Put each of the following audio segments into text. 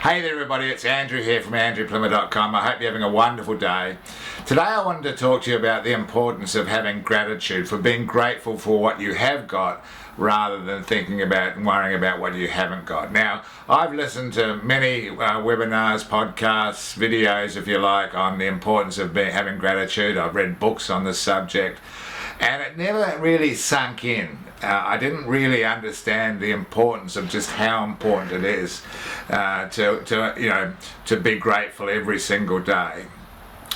Hey there everybody, it's Andrew here from andrewplummer.com. I hope you're having a wonderful day. Today I wanted to talk to you about the importance of having gratitude, for being grateful for what you have got rather than thinking about and worrying about what you haven't got. Now, I've listened to many webinars, podcasts, videos if you like, on the importance of having gratitude. I've read books on this subject and it never really sunk in. I didn't really understand the importance of just how important it is to be grateful every single day.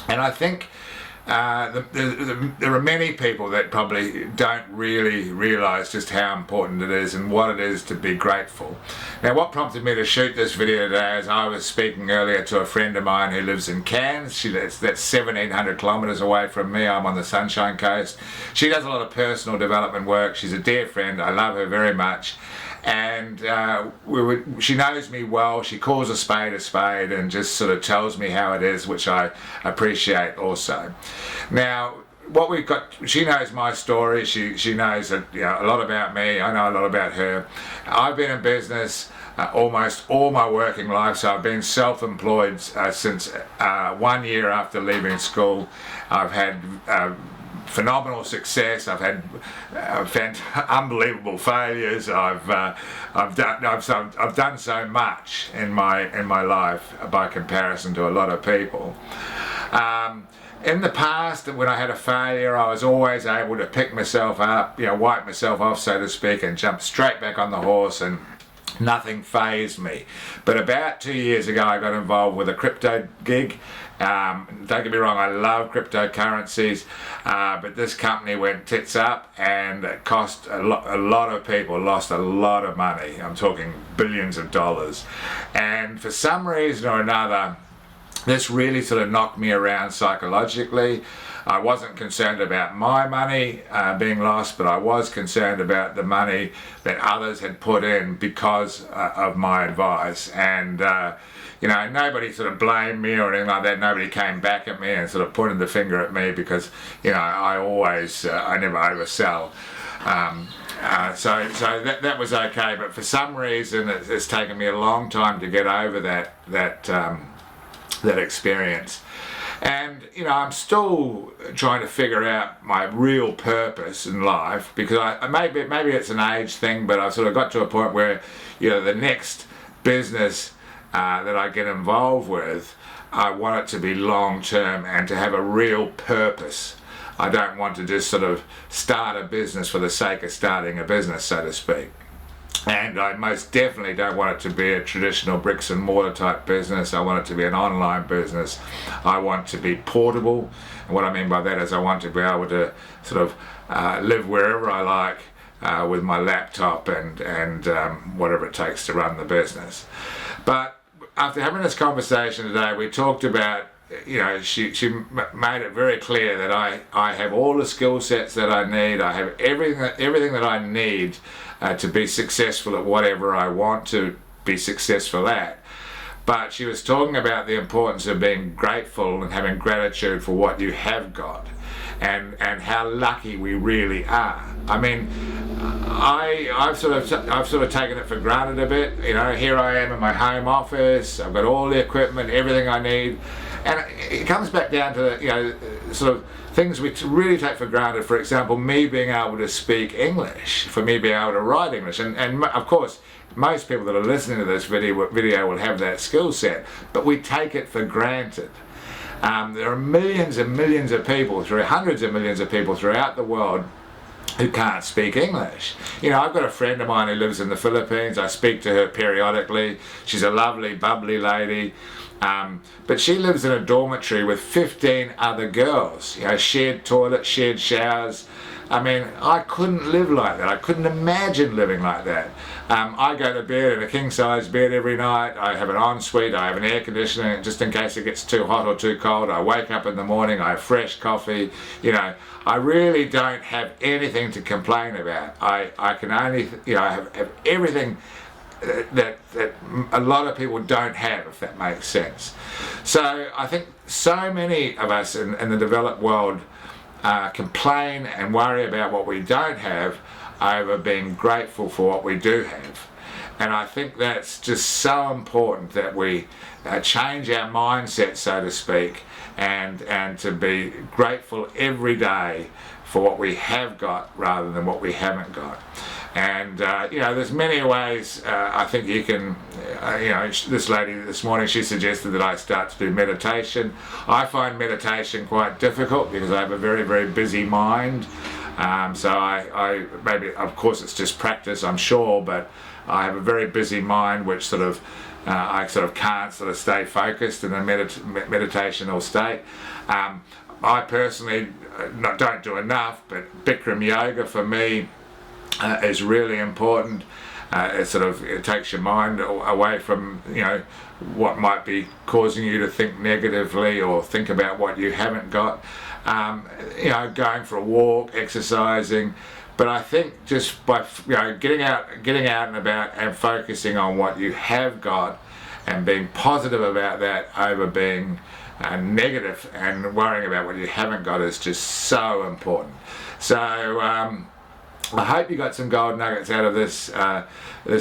And I think there are many people that probably don't really realise just how important it is and what it is to be grateful. Now, what prompted me to shoot this video today is I was speaking earlier to a friend of mine who lives in Cairns. That's 1,700 kilometres away from me. I'm on the Sunshine Coast. She does a lot of personal development work. She's a dear friend. I love her very much. And she knows me well. She calls a spade and just sort of tells me how it is, which I appreciate also. Now, what we've got, she knows my story. She knows a lot about me. I know a lot about her. I've been in business almost all my working life, so I've been self-employed since 1 year after leaving school. I've had phenomenal success. I've had unbelievable failures. I've done so much in my life by comparison to a lot of people. In the past, when I had a failure, I was always able to pick myself up, wipe myself off, so to speak, and jump straight back on the horse, and nothing fazed me. But about 2 years ago, I got involved with a crypto gig. Don't get me wrong, I love cryptocurrencies, but this company went tits up, and it cost a lot of people lost a lot of money. I'm talking billions of dollars. And for some reason or another, this really sort of knocked me around psychologically. I wasn't concerned about my money being lost, but I was concerned about the money that others had put in because of my advice. And nobody sort of blamed me or anything like that. Nobody came back at me and sort of pointed the finger at me because, I never oversell. So that was okay. But for some reason, it's taken me a long time to get over that experience. And I'm still trying to figure out my real purpose in life, because maybe it's an age thing, but I've sort of got to a point where the next business that I get involved with, I want it to be long term and to have a real purpose. I don't want to just sort of start a business for the sake of starting a business, so to speak. And I most definitely don't want it to be a traditional bricks and mortar type business. I want it to be an online business. I want to be portable. And what I mean by that is I want to be able to sort of live wherever I like with my laptop and whatever it takes to run the business. But after having this conversation today, we talked about, she made it very clear that I have all the skill sets that I need. I have everything that I need to be successful at whatever I want to be successful at. But she was talking about the importance of being grateful and having gratitude for what you have got, and how lucky we really are. I mean, I've sort of taken it for granted a bit. Here I am in my home office. I've got all the equipment, everything I need. And it comes back down to sort of things we really take for granted. For example, me being able to speak English, for me being able to write English, and of course most people that are listening to this video will have that skill set, but we take it for granted. There are millions and millions of people, hundreds of millions of people throughout the world who can't speak English. I've got a friend of mine who lives in the Philippines. I speak to her periodically. She's a lovely, bubbly lady. But she lives in a dormitory with 15 other girls. Shared toilets, shared showers. I mean, I couldn't live like that. I couldn't imagine living like that. I go to bed in a king-size bed every night. I have an ensuite. I have an air conditioning just in case it gets too hot or too cold. I wake up in the morning. I have fresh coffee. I really don't have anything to complain about. I can only, I have everything that a lot of people don't have, if that makes sense. So I think so many of us in the developed world complain and worry about what we don't have over being grateful for what we do have. And I think that's just so important that we change our mindset, so to speak, and to be grateful every day for what we have got rather than what we haven't got. And there's many ways I think you can, this lady this morning, she suggested that I start to do meditation. I find meditation quite difficult because I have a very, very busy mind. So I maybe, of course it's just practice, I'm sure, but I have a very busy mind which sort of I sort of can't sort of stay focused in a meditational state. I personally don't do enough, but Bikram yoga for me is really important. It takes your mind away from what might be causing you to think negatively or think about what you haven't got. Going for a walk, exercising. But I think just by getting out and about and focusing on what you have got and being positive about that over being negative and worrying about what you haven't got is just so important. So I hope you got some gold nuggets out of this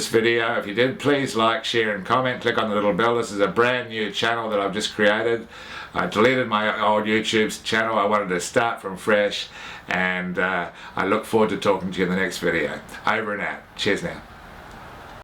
video. If you did, please like, share and comment. Click on the little bell. This is a brand new channel that I've just created. I deleted my old YouTube channel. I wanted to start from fresh, and I look forward to talking to you in the next video. Over and out. Cheers now.